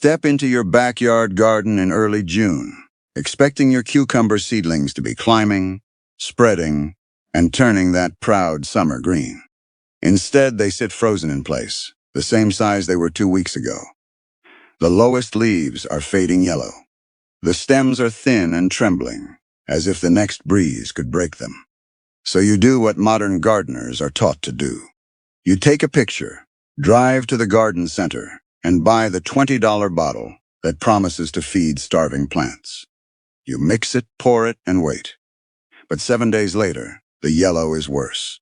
Step into your backyard garden in early June, expecting your cucumber seedlings to be climbing, spreading, and turning that proud summer green. Instead, they sit frozen in place, the same size they were 2 weeks ago. The lowest leaves are fading yellow. The stems are thin and trembling, as if the next breeze could break them. So you do what modern gardeners are taught to do. You take a picture, drive to the garden center, and buy the $20 bottle that promises to feed starving plants. You mix it, pour it, and wait. But 7 days later, the yellow is worse.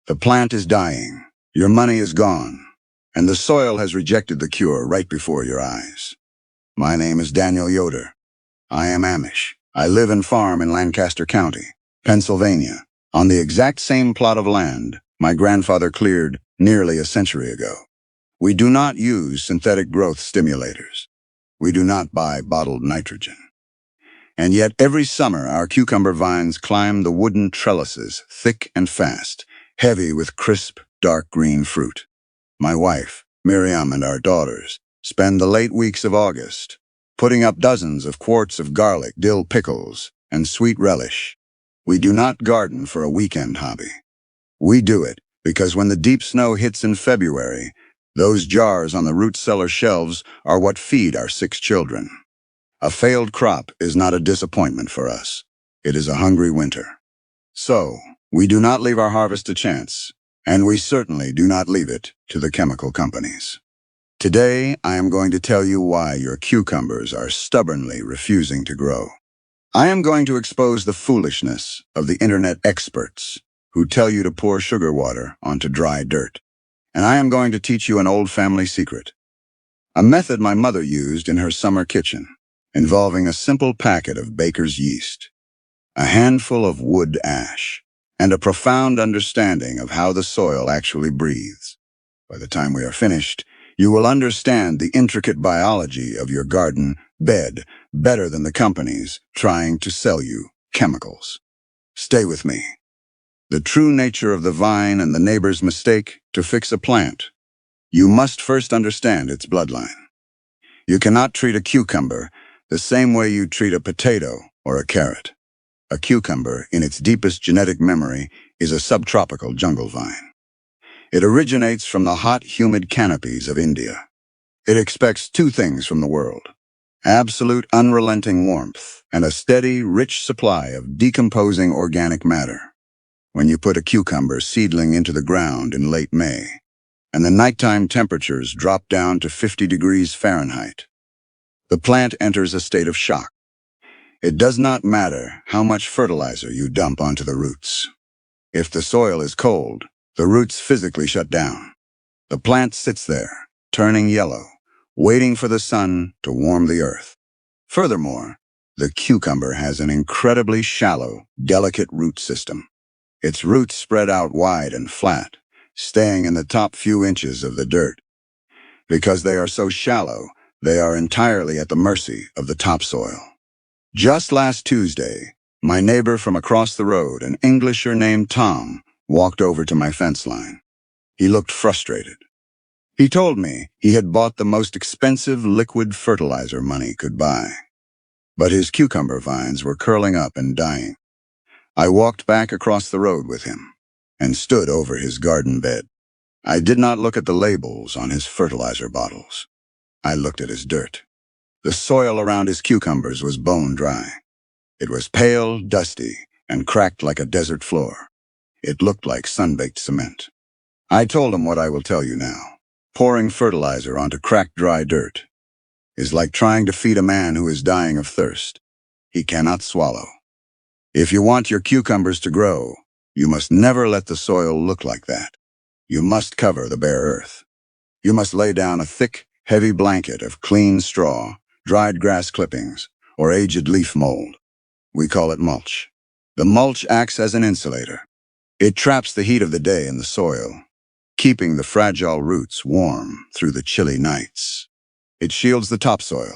The plant is dying, your money is gone, and the soil has rejected the cure right before your eyes. My name is Daniel Yoder. I am Amish. I live and farm in Lancaster County, Pennsylvania, on the exact same plot of land my grandfather cleared nearly a century ago. We do not use synthetic growth stimulators. We do not buy bottled nitrogen. And yet every summer our cucumber vines climb the wooden trellises, thick and fast, heavy with crisp, dark green fruit. My wife, Miriam, and our daughters spend the late weeks of August putting up dozens of quarts of garlic, dill pickles, and sweet relish. We do not garden for a weekend hobby. We do it because when the deep snow hits in February, those jars on the root cellar shelves are what feed our 6 children. A failed crop is not a disappointment for us. It is a hungry winter. So, we do not leave our harvest to chance, and we certainly do not leave it to the chemical companies. Today, I am going to tell you why your cucumbers are stubbornly refusing to grow. I am going to expose the foolishness of the internet experts who tell you to pour sugar water onto dry dirt. And I am going to teach you an old family secret, a method my mother used in her summer kitchen, involving a simple packet of baker's yeast, a handful of wood ash, and a profound understanding of how the soil actually breathes. By the time we are finished, you will understand the intricate biology of your garden bed better than the companies trying to sell you chemicals. Stay with me. The true nature of the vine and the neighbor's mistake to fix a plant. You must first understand its bloodline. You cannot treat a cucumber the same way you treat a potato or a carrot. A cucumber, in its deepest genetic memory, is a subtropical jungle vine. It originates from the hot, humid canopies of India. It expects 2 things from the world: absolute unrelenting warmth and a steady, rich supply of decomposing organic matter. When you put a cucumber seedling into the ground in late May, and the nighttime temperatures drop down to 50 degrees Fahrenheit, the plant enters a state of shock. It does not matter how much fertilizer you dump onto the roots. If the soil is cold, the roots physically shut down. The plant sits there, turning yellow, waiting for the sun to warm the earth. Furthermore, the cucumber has an incredibly shallow, delicate root system. Its roots spread out wide and flat, staying in the top few inches of the dirt. Because they are so shallow, they are entirely at the mercy of the topsoil. Just last Tuesday, my neighbor from across the road, an Englisher named Tom, walked over to my fence line. He looked frustrated. He told me he had bought the most expensive liquid fertilizer money could buy. But his cucumber vines were curling up and dying. I walked back across the road with him and stood over his garden bed. I did not look at the labels on his fertilizer bottles. I looked at his dirt. The soil around his cucumbers was bone dry. It was pale, dusty, and cracked like a desert floor. It looked like sun-baked cement. I told him what I will tell you now. Pouring fertilizer onto cracked, dry dirt is like trying to feed a man who is dying of thirst. He cannot swallow. If you want your cucumbers to grow, you must never let the soil look like that. You must cover the bare earth. You must lay down a thick, heavy blanket of clean straw, dried grass clippings, or aged leaf mold. We call it mulch. The mulch acts as an insulator. It traps the heat of the day in the soil, keeping the fragile roots warm through the chilly nights. It shields the topsoil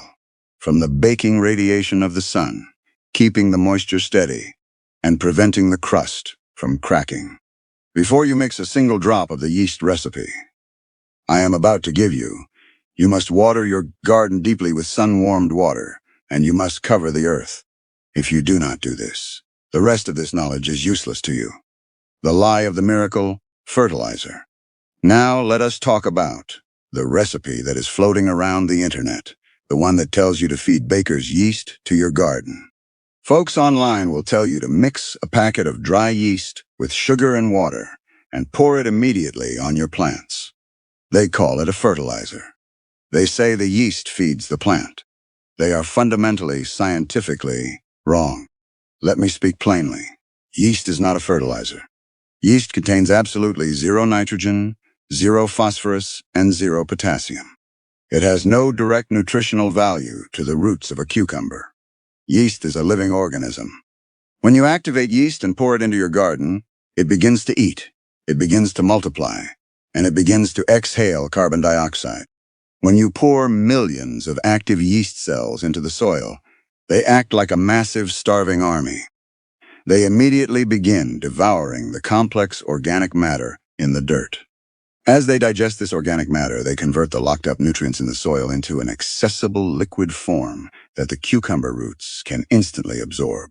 from the baking radiation of the sun, keeping the moisture steady and preventing the crust from cracking. Before you mix a single drop of the yeast recipe I am about to give you, You must water your garden deeply with sun-warmed water, and you must cover the earth. If you do not do this, the rest of this knowledge is useless to you. The lie of the miracle, fertilizer. Now let us talk about the recipe that is floating around the internet, the one that tells you to feed baker's yeast to your garden. Folks online will tell you to mix a packet of dry yeast with sugar and water and pour it immediately on your plants. They call it a fertilizer. They say the yeast feeds the plant. They are fundamentally, scientifically wrong. Let me speak plainly. Yeast is not a fertilizer. Yeast contains absolutely zero nitrogen, zero phosphorus, and zero potassium. It has no direct nutritional value to the roots of a cucumber. Yeast is a living organism. When you activate yeast and pour it into your garden, it begins to eat, it begins to multiply, and it begins to exhale carbon dioxide. When you pour millions of active yeast cells into the soil, they act like a massive starving army. They immediately begin devouring the complex organic matter in the dirt. As they digest this organic matter, they convert the locked-up nutrients in the soil into an accessible liquid form that the cucumber roots can instantly absorb.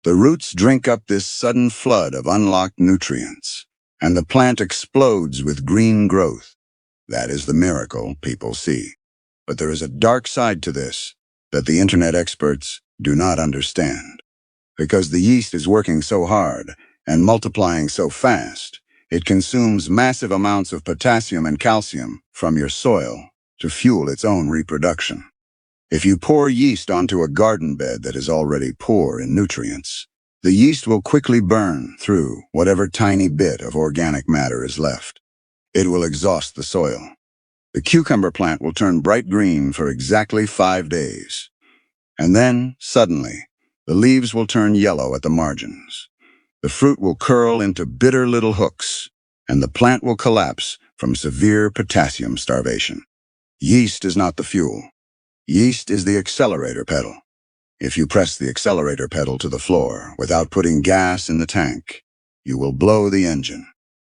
The roots drink up this sudden flood of unlocked nutrients, and the plant explodes with green growth. That is the miracle people see. But there is a dark side to this that the internet experts do not understand. Because the yeast is working so hard and multiplying so fast, it consumes massive amounts of potassium and calcium from your soil to fuel its own reproduction. If you pour yeast onto a garden bed that is already poor in nutrients, the yeast will quickly burn through whatever tiny bit of organic matter is left. It will exhaust the soil. The cucumber plant will turn bright green for exactly 5 days. And then, suddenly, the leaves will turn yellow at the margins. The fruit will curl into bitter little hooks, and the plant will collapse from severe potassium starvation. Yeast is not the fuel. Yeast is the accelerator pedal. If you press the accelerator pedal to the floor without putting gas in the tank, you will blow the engine.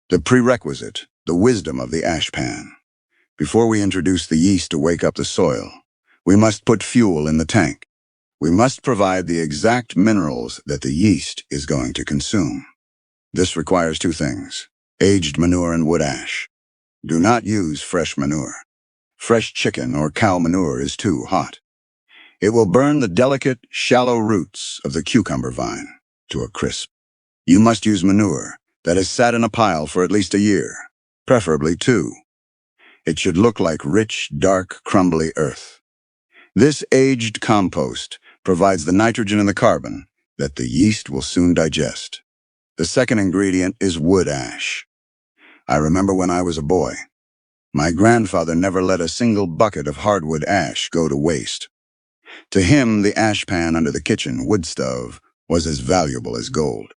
The prerequisite, the wisdom of the ash pan. Before we introduce the yeast to wake up the soil, we must put fuel in the tank. We must provide the exact minerals that the yeast is going to consume. This requires 2 things: aged manure and wood ash. Do not use fresh manure. Fresh chicken or cow manure is too hot. It will burn the delicate, shallow roots of the cucumber vine to a crisp. You must use manure that has sat in a pile for at least a year, preferably 2. It should look like rich, dark, crumbly earth. This aged compost provides the nitrogen and the carbon that the yeast will soon digest. The second ingredient is wood ash. I remember when I was a boy, my grandfather never let a single bucket of hardwood ash go to waste. To him, the ash pan under the kitchen wood stove was as valuable as gold.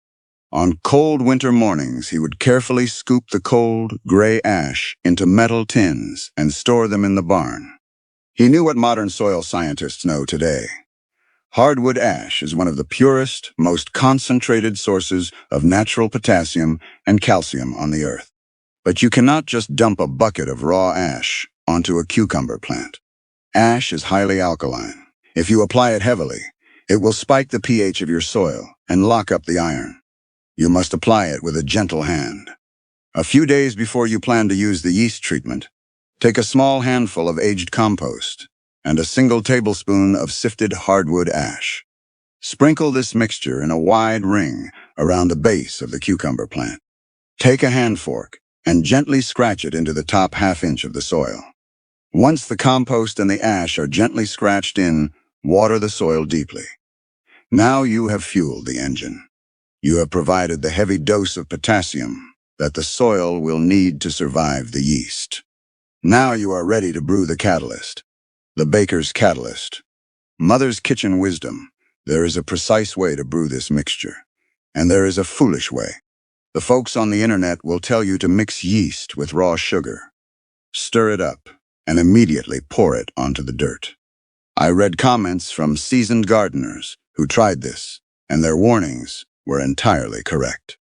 On cold winter mornings, he would carefully scoop the cold, gray ash into metal tins and store them in the barn. He knew what modern soil scientists know today. Hardwood ash is one of the purest, most concentrated sources of natural potassium and calcium on the earth. But you cannot just dump a bucket of raw ash onto a cucumber plant. Ash is highly alkaline. If you apply it heavily, it will spike the pH of your soil and lock up the iron. You must apply it with a gentle hand. A few days before you plan to use the yeast treatment, take a small handful of aged compost and a single tablespoon of sifted hardwood ash. Sprinkle this mixture in a wide ring around the base of the cucumber plant. Take a hand fork and gently scratch it into the top half-inch of the soil. Once the compost and the ash are gently scratched in, water the soil deeply. Now you have fueled the engine. You have provided the heavy dose of potassium that the soil will need to survive the yeast. Now you are ready to brew the catalyst, the baker's catalyst. Mother's kitchen wisdom. There is a precise way to brew this mixture, and there is a foolish way. The folks on the internet will tell you to mix yeast with raw sugar. Stir it up, and immediately pour it onto the dirt. I read comments from seasoned gardeners who tried this, and their warnings were entirely correct.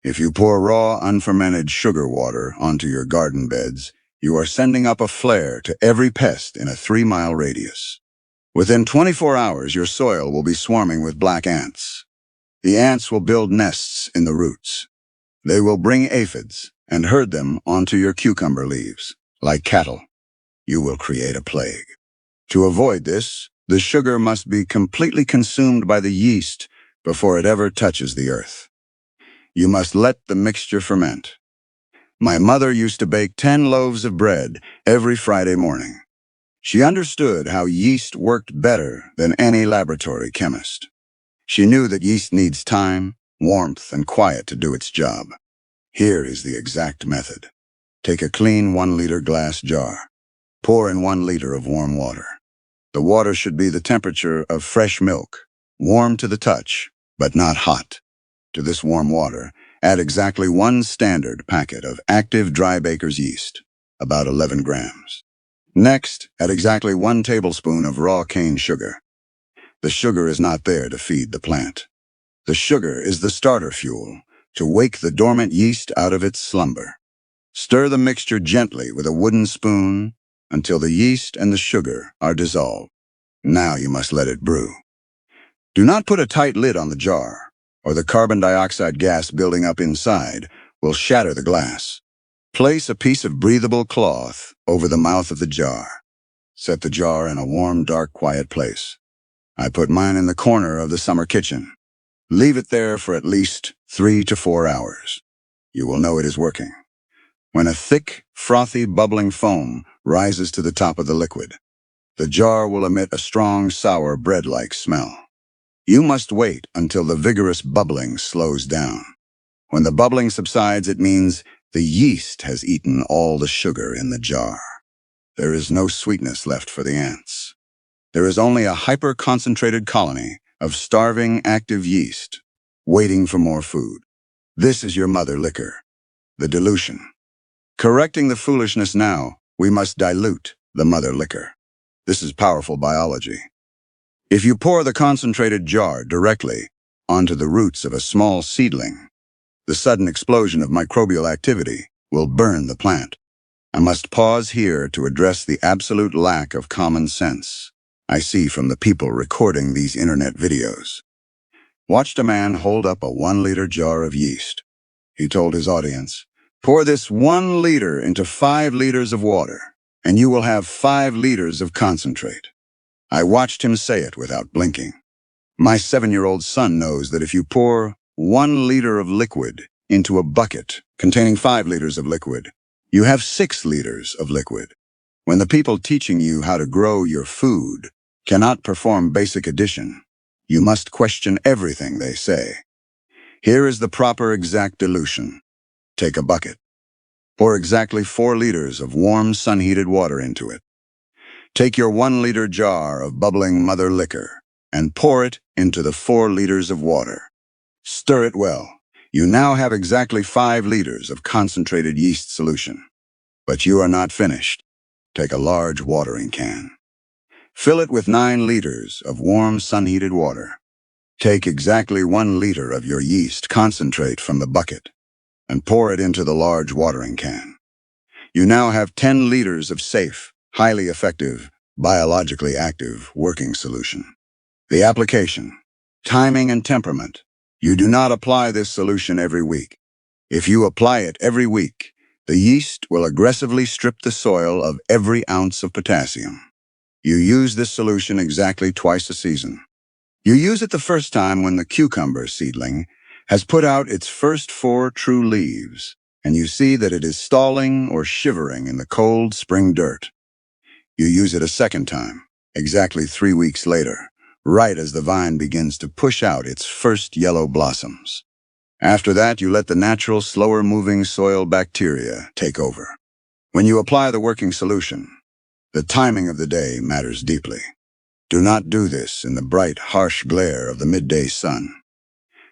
If you pour raw, unfermented sugar water onto your garden beds, You are sending up a flare to every pest in a 3-mile radius. Within 24 hours, your soil will be swarming with black ants. The ants will build nests in the roots. They will bring aphids and herd them onto your cucumber leaves. Like cattle, you will create a plague. To avoid this, the sugar must be completely consumed by the yeast before it ever touches the earth. You must let the mixture ferment. My mother used to bake 10 loaves of bread every Friday morning. She understood how yeast worked better than any laboratory chemist. She knew that yeast needs time, warmth, and quiet to do its job. Here is the exact method. Take a clean 1-liter glass jar. Pour in 1 liter of warm water. The water should be the temperature of fresh milk, warm to the touch, but not hot. To this warm water, add exactly 1 standard packet of active dry baker's yeast, about 11 grams. Next, add exactly 1 tablespoon of raw cane sugar. The sugar is not there to feed the plant. The sugar is the starter fuel to wake the dormant yeast out of its slumber. Stir the mixture gently with a wooden spoon until the yeast and the sugar are dissolved. Now you must let it brew. Do not put a tight lid on the jar, or the carbon dioxide gas building up inside will shatter the glass. Place a piece of breathable cloth over the mouth of the jar. Set the jar in a warm, dark, quiet place. I put mine in the corner of the summer kitchen. Leave it there for at least 3 to 4 hours. You will know it is working when a thick, frothy, bubbling foam rises to the top of the liquid. The jar will emit a strong, sour, bread-like smell. You must wait until the vigorous bubbling slows down. When the bubbling subsides, it means the yeast has eaten all the sugar in the jar. There is no sweetness left for the ants. There is only a hyper-concentrated colony of starving, active yeast, waiting for more food. This is your mother liquor, the dilution. Correcting the foolishness now, we must dilute the mother liquor. This is powerful biology. If you pour the concentrated jar directly onto the roots of a small seedling, the sudden explosion of microbial activity will burn the plant. I must pause here to address the absolute lack of common sense I see from the people recording these internet videos. Watched a man hold up a 1-liter jar of yeast. He told his audience, "Pour this 1 liter into 5 liters of water, and you will have 5 liters of concentrate." I watched him say it without blinking. My 7-year-old son knows that if you pour 1 liter of liquid into a bucket containing 5 liters of liquid, you have 6 liters of liquid. When the people teaching you how to grow your food cannot perform basic addition, you must question everything they say. Here is the proper exact dilution. Take a bucket. Pour exactly 4 liters of warm, sun-heated water into it. Take your 1-liter jar of bubbling mother liquor and pour it into the 4 liters of water. Stir it well. You now have exactly 5 liters of concentrated yeast solution. But you are not finished. Take a large watering can. Fill it with 9 liters of warm, sun-heated water. Take exactly 1 liter of your yeast concentrate from the bucket and pour it into the large watering can. You now have 10 liters of safe, highly effective, biologically active working solution. The application, timing and temperament. You do not apply this solution every week. If you apply it every week, the yeast will aggressively strip the soil of every ounce of potassium. You use this solution exactly twice a season. You use it the first time when the cucumber seedling has put out its first 4 true leaves, and you see that it is stalling or shivering in the cold spring dirt. You use it a second time, exactly 3 weeks later, right as the vine begins to push out its first yellow blossoms. After that, you let the natural, slower-moving soil bacteria take over. When you apply the working solution, the timing of the day matters deeply. Do not do this in the bright, harsh glare of the midday sun.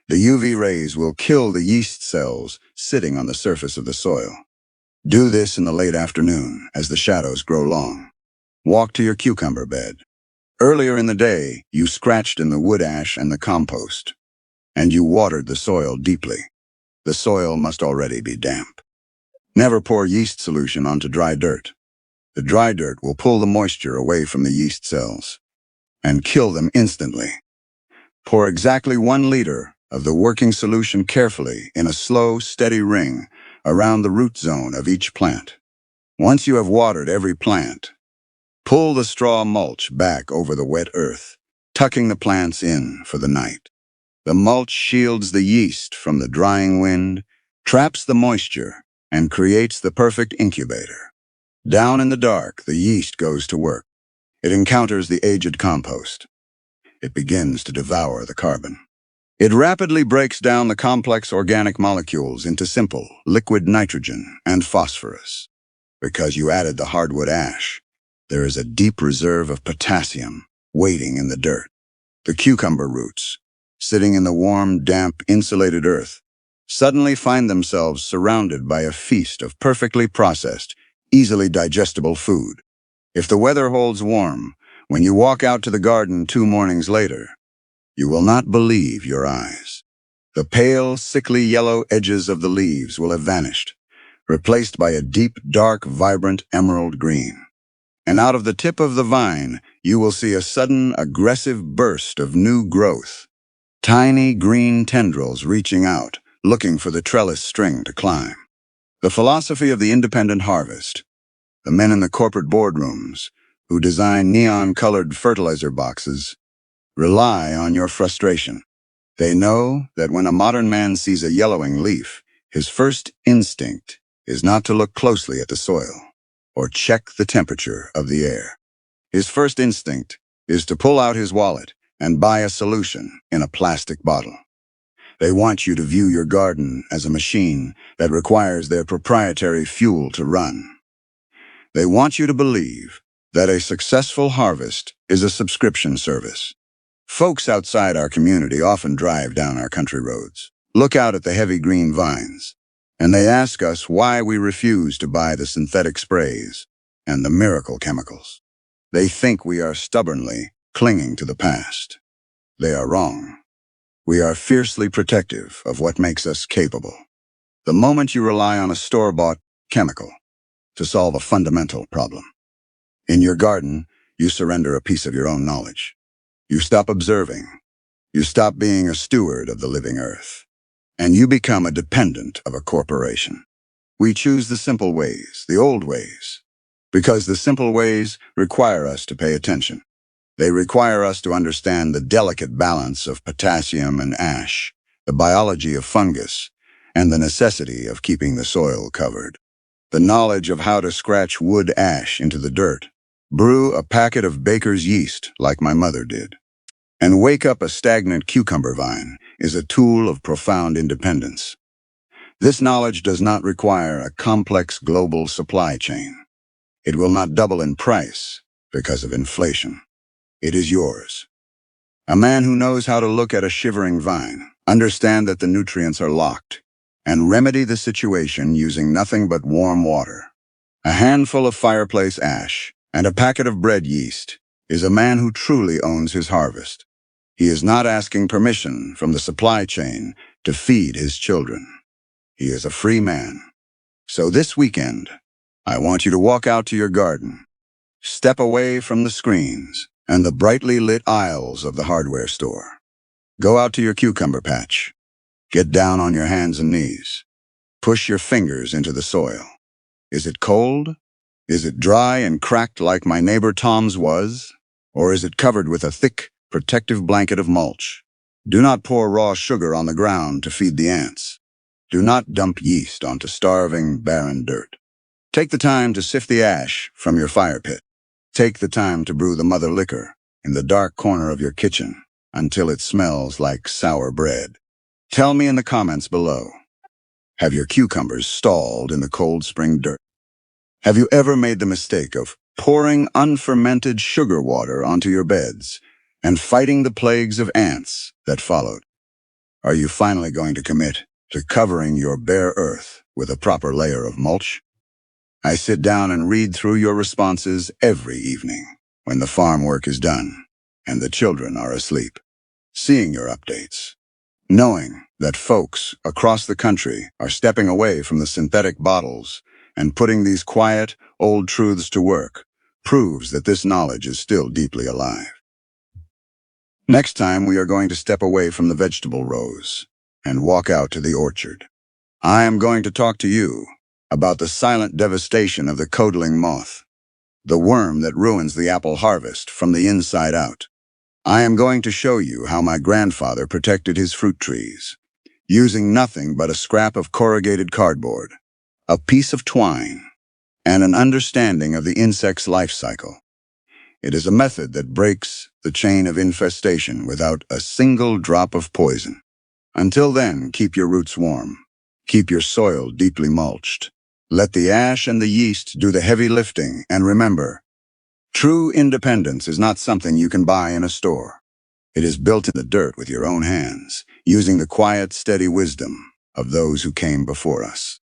The UV rays will kill the yeast cells sitting on the surface of the soil. Do this in the late afternoon as the shadows grow long. Walk to your cucumber bed. Earlier in the day, you scratched in the wood ash and the compost, and you watered the soil deeply. The soil must already be damp. Never pour yeast solution onto dry dirt. The dry dirt will pull the moisture away from the yeast cells and kill them instantly. Pour exactly 1 liter of the working solution carefully in a slow, steady ring around the root zone of each plant. Once you have watered every plant, pull the straw mulch back over the wet earth, tucking the plants in for the night. The mulch shields the yeast from the drying wind, traps the moisture, and creates the perfect incubator. Down in the dark, the yeast goes to work. It encounters the aged compost. It begins to devour the carbon. It rapidly breaks down the complex organic molecules into simple, liquid nitrogen and phosphorus. Because you added the hardwood ash, there is a deep reserve of potassium waiting in the dirt. The cucumber roots, sitting in the warm, damp, insulated earth, suddenly find themselves surrounded by a feast of perfectly processed, easily digestible food. If the weather holds warm, when you walk out to the garden 2 mornings later, you will not believe your eyes. The pale, sickly yellow edges of the leaves will have vanished, replaced by a deep, dark, vibrant emerald green. And out of the tip of the vine, you will see a sudden, aggressive burst of new growth. Tiny green tendrils reaching out, looking for the trellis string to climb. The philosophy of the independent harvest. The men in the corporate boardrooms, who design neon-colored fertilizer boxes, rely on your frustration. They know that when a modern man sees a yellowing leaf, his first instinct is not to look closely at the soil or check the temperature of the air. His first instinct is to pull out his wallet and buy a solution in a plastic bottle. They want you to view your garden as a machine that requires their proprietary fuel to run. They want you to believe that a successful harvest is a subscription service. Folks outside our community often drive down our country roads, look out at the heavy green vines, and they ask us why we refuse to buy the synthetic sprays and the miracle chemicals. They think we are stubbornly clinging to the past. They are wrong. We are fiercely protective of what makes us capable. The moment you rely on a store-bought chemical to solve a fundamental problem, in your garden, you surrender a piece of your own knowledge. You stop observing. You stop being a steward of the living earth. And you become a dependent of a corporation. We choose the simple ways, the old ways, because the simple ways require us to pay attention. They require us to understand the delicate balance of potassium and ash, the biology of fungus, and the necessity of keeping the soil covered. The knowledge of how to scratch wood ash into the dirt, brew a packet of baker's yeast like my mother did, and wake up a stagnant cucumber vine is a tool of profound independence. This knowledge does not require a complex global supply chain. It will not double in price because of inflation. It is yours. A man who knows how to look at a shivering vine, understand that the nutrients are locked, and remedy the situation using nothing but warm water. A handful of fireplace ash and a packet of bread yeast is a man who truly owns his harvest. He is not asking permission from the supply chain to feed his children. He is a free man. So this weekend, I want you to walk out to your garden, step away from the screens and the brightly lit aisles of the hardware store. Go out to your cucumber patch. Get down on your hands and knees. Push your fingers into the soil. Is it cold? Is it dry and cracked like my neighbor Tom's was? Or is it covered with a thick, protective blanket of mulch? Do not pour raw sugar on the ground to feed the ants. Do not dump yeast onto starving, barren dirt. Take the time to sift the ash from your fire pit. Take the time to brew the mother liquor in the dark corner of your kitchen until it smells like sour bread. Tell me in the comments below, have your cucumbers stalled in the cold spring dirt? Have you ever made the mistake of pouring unfermented sugar water onto your beds and fighting the plagues of ants that followed? Are you finally going to commit to covering your bare earth with a proper layer of mulch? I sit down and read through your responses every evening when the farm work is done and the children are asleep, seeing your updates, knowing That folks across the country are stepping away from the synthetic bottles and putting these quiet, old truths to work proves that this knowledge is still deeply alive. Next time, we are going to step away from the vegetable rows and walk out to the orchard. I am going to talk to you about the silent devastation of the codling moth, the worm that ruins the apple harvest from the inside out. I am going to show you how my grandfather protected his fruit trees, using nothing but a scrap of corrugated cardboard, a piece of twine, and an understanding of the insect's life cycle. It is a method that breaks the chain of infestation without a single drop of poison. Until then, keep your roots warm. Keep your soil deeply mulched. Let the ash and the yeast do the heavy lifting, and remember, true independence is not something you can buy in a store. It is built in the dirt with your own hands, using the quiet, steady wisdom of those who came before us.